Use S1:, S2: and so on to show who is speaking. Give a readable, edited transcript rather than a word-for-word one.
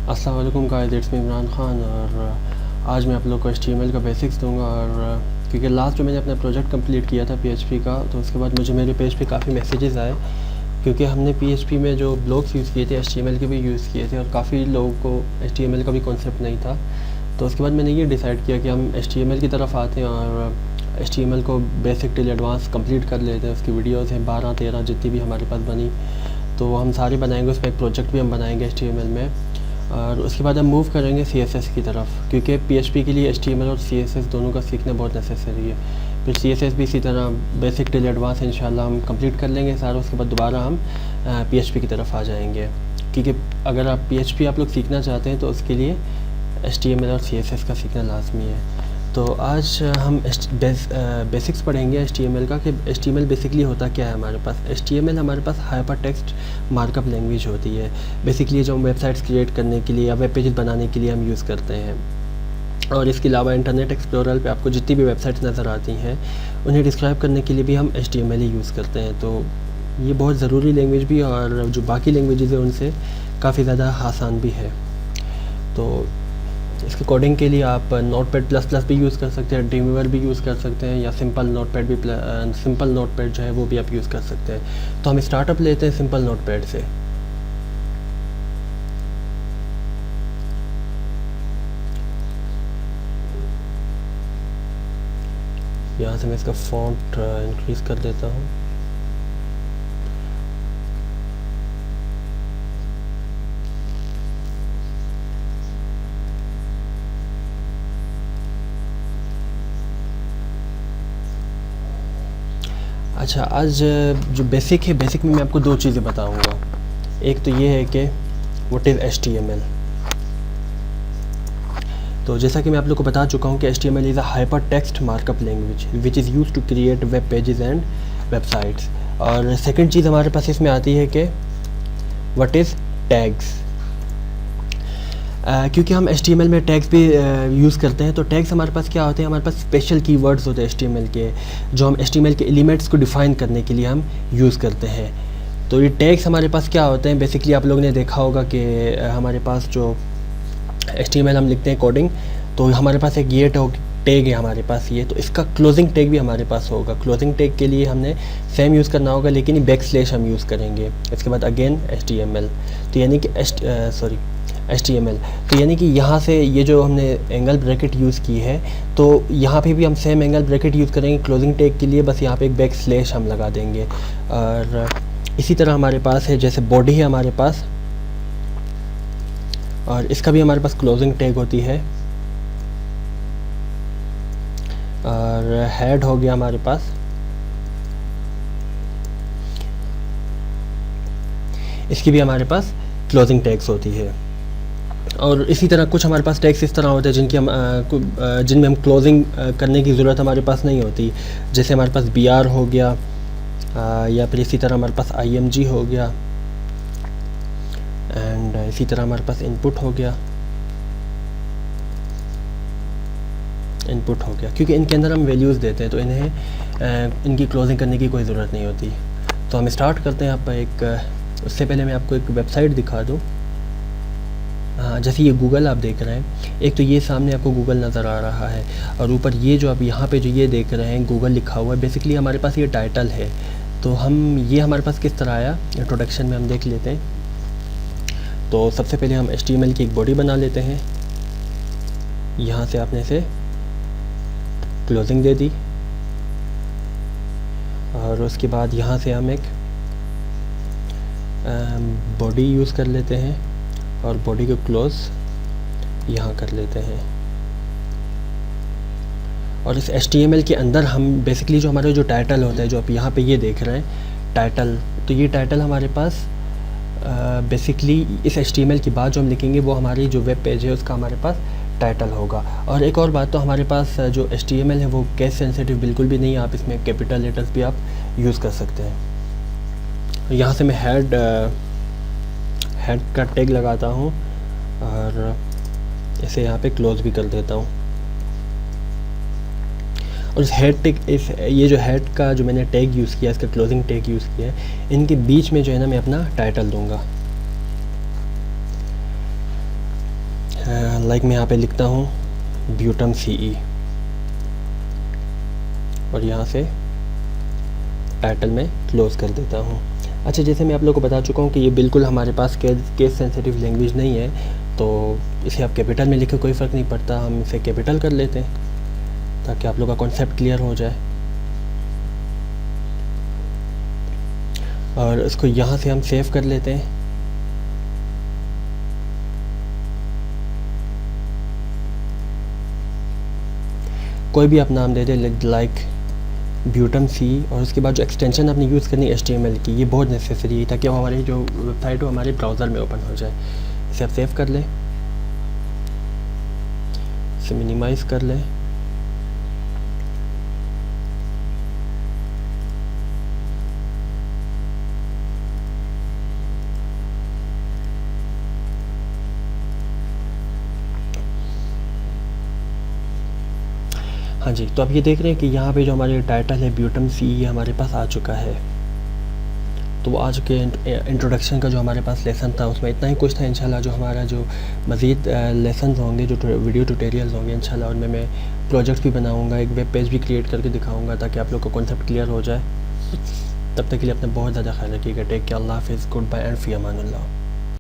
S1: अस्सलाम वालेकुम guys, it's me Imran Khan. और आज मैं आप लोग को HTML का बेसिक्स दूंगा। और क्योंकि लास्ट जो मैंने अपना प्रोजेक्ट कंप्लीट किया था PHP का, तो उसके बाद मुझे मेरे पेज पे काफ़ी मैसेजेस आए, क्योंकि हमने PHP में जो ब्लॉग्स यूज़ किए थे HTML के भी यूज़ किए थे और काफ़ी लोगों को HTML का भी कॉन्सेप्ट नहीं था। तो उसके बाद मैंने ये डिसाइड किया कि हम HTML की तरफ आते हैं और HTML को बेसिक टिल एडवांस कंप्लीट कर लेते हैं। उसकी वीडियोज़ हैं 12-13 जितनी भी हमारे पास बनी, तो हम सारी बनाएंगे। उसमें एक प्रोजेक्ट भी हम बनाएंगे HTML में। और उसके बाद हम मूव करेंगे CSS की तरफ, क्योंकि PHP के लिए HTML और CSS दोनों का सीखना बहुत नेसेसरी है। फिर CSS भी इसी तरह बेसिक टिल एडवांस इंशाल्लाह हम कंप्लीट कर लेंगे सारा। उसके बाद दोबारा हम PHP की तरफ आ जाएंगे, क्योंकि अगर आप PHP आप लोग सीखना चाहते हैं तो उसके लिए HTML और CSS का सीखना लाजमी है। तो आज हम बेसिक्स पढ़ेंगे HTML का, कि HTML बेसिकली होता क्या है हमारे पास। HTML हमारे पास हाइपर टेक्स्ट मार्कअप लैंग्वेज होती है। बेसिकली जो हम वेबसाइट्स क्रिएट करने के लिए या वेब पेजेस बनाने के लिए हम यूज़ करते हैं। और इसके अलावा इंटरनेट एक्सप्लोरर पे आपको जितनी भी वेबसाइट्स नज़र आती हैं उन्हें डिस्क्राइब करने के लिए भी हम HTML ही यूज़ करते हैं। तो ये बहुत ज़रूरी लैंग्वेज भी है और जो बाकी लैंग्वेजेस हैं उनसे काफ़ी ज़्यादा आसान भी है। तो इसके कोडिंग के लिए आप Notepad++ भी यूज़ कर सकते हैं, ड्रीमवीवर भी यूज़ कर सकते हैं, या सिंपल नोटपैड जो है वो भी आप यूज़ कर सकते हैं। तो हम स्टार्टअप लेते हैं सिंपल नोटपैड से। यहाँ से मैं इसका फॉन्ट इंक्रीज़ कर देता हूँ। अच्छा, आज जो बेसिक है, बेसिक में मैं आपको दो चीज़ें बताऊंगा। एक तो ये है कि व्हाट इज़ HTML। तो जैसा कि मैं आप लोग को बता चुका हूँ कि HTML is a hyper text markup language which is use to create web pages and websites. और सेकंड चीज़ हमारे पास इसमें आती है कि व्हाट इज़ टैग्स। क्योंकि हम HTML में टैग्स भी यूज़ करते हैं, तो टैग्स हमारे पास क्या होते हैं, हमारे पास स्पेशल कीवर्ड्स होते हैं HTML के, जो हम HTML के एलिमेंट्स को डिफ़ाइन करने के लिए हम यूज़ करते हैं। तो ये टैग्स हमारे पास क्या होते हैं, बेसिकली आप लोगों ने देखा होगा कि हमारे पास जो HTML हम लिखते हैं कोडिंग, तो हमारे पास एक ये टैग है हमारे पास ये, तो इसका क्लोजिंग टैग भी हमारे पास होगा। क्लोजिंग टैग के लिए हमने सेम यूज़ करना होगा, लेकिन बैकस्लैश हम यूज़ करेंगे। इसके बाद अगेन HTML, तो यानी कि HTML, तो यानी कि यहाँ से ये जो हमने एंगल ब्रैकेट यूज़ की है, तो यहाँ पे भी हम सेम एंगल ब्रैकेट यूज़ करेंगे क्लोजिंग टैग के लिए, बस यहाँ पे एक बैकस्लैश हम लगा देंगे। और इसी तरह हमारे पास है, जैसे बॉडी है हमारे पास, और इसका भी हमारे पास क्लोजिंग टैग होती है। और हेड हो गया हमारे पास, इसकी भी हमारे पास क्लोजिंग टैग्स होती है। और इसी तरह कुछ हमारे पास टैग्स इस तरह होते हैं जिनमें हम क्लोजिंग करने की ज़रूरत हमारे पास नहीं होती। जैसे हमारे पास BR हो गया, या फिर इसी तरह हमारे पास IMG हो गया, एंड इसी तरह हमारे पास इनपुट हो गया, क्योंकि इनके अंदर हम वैल्यूज़ देते हैं, तो इन्हें इनकी क्लोजिंग करने की कोई ज़रूरत नहीं होती। तो हम स्टार्ट करते हैं। उससे पहले मैं आपको एक वेबसाइट दिखा दूँ। जैसे ये गूगल आप देख रहे हैं, एक तो ये सामने आपको गूगल नज़र आ रहा है, और ऊपर ये जो आप यहाँ पे जो ये देख रहे हैं गूगल लिखा हुआ है, बेसिकली हमारे पास ये टाइटल है। तो ये हमारे पास किस तरह आया, इंट्रोडक्शन में हम देख लेते हैं। तो सबसे पहले हम HTML की एक बॉडी बना लेते हैं। यहाँ से आपने इसे क्लोजिंग दे दी, और उसके बाद यहाँ से हम एक बॉडी यूज़ कर लेते हैं, और बॉडी को क्लोज यहाँ कर लेते हैं। और इस HTML के अंदर हम बेसिकली जो हमारा जो टाइटल होता है, जो आप यहाँ पे ये देख रहे हैं टाइटल, तो ये टाइटल हमारे पास बेसिकली इस HTML की बात जो हम लिखेंगे वो हमारी जो वेब पेज है उसका हमारे पास टाइटल होगा। और एक और बात, तो हमारे पास जो HTML है वो केस सेंसिटिव बिल्कुल भी नहीं है, आप इसमें कैपिटल लेटर्स भी आप यूज़ कर सकते हैं। यहाँ से मैं हेड का टैग लगाता हूँ और इसे यहाँ पे क्लोज भी कर देता हूँ। और इस ये जो हेड का जो मैंने टैग यूज़ किया, इसका क्लोजिंग टैग यूज़ किया है, इनके बीच में जो है ना मैं अपना टाइटल दूंगा। लाइक मैं यहाँ पे लिखता हूँ ब्यूटम CE और यहाँ से टाइटल में क्लोज़ कर देता हूँ। अच्छा, जैसे मैं आप लोगों को बता चुका हूँ कि ये बिल्कुल हमारे पास केस सेंसिटिव लैंग्वेज नहीं है, तो इसे आप कैपिटल में लिखे कोई फ़र्क नहीं पड़ता, हम इसे कैपिटल कर लेते हैं ताकि आप लोगों का कॉन्सेप्ट क्लियर हो जाए। और इसको यहाँ से हम सेव कर लेते हैं। कोई भी आप नाम दे दें, लाइक ब्यूटम C, और उसके बाद जो एक्सटेंशन आपने यूज़ करनी है HTML की, ये बहुत नेसेसरी है ताकि हमारी जो वेबसाइट हो हमारे ब्राउज़र में ओपन हो जाए। इसे आप सेव कर लें, इसे मिनिमाइज़ कर लें। हाँ जी, तो आप ये देख रहे हैं कि यहाँ पे जो हमारे टाइटल है ब्यूटम C, ये हमारे पास आ चुका है। तो आज के इंट्रोडक्शन का जो हमारे पास लेसन था उसमें इतना ही कुछ था। इंशाल्लाह जो हमारा जो मज़ीद लेसन्स होंगे, जो वीडियो ट्यूटोरियल्स होंगे इंशाल्लाह, उनमें मैं प्रोजेक्ट्स भी बनाऊँगा, एक वेब पेज भी क्रिएट करके दिखाऊँगा ताकि आप लोग को कॉन्सेप्ट क्लियर हो जाए। तब तक के लिए अपना बहुत ज़्यादा ख्याल रखिएगा। टेक केयर, अल्लाह हाफ़िज़, गुड बाय एंड फ़ी अमानुल्लाह।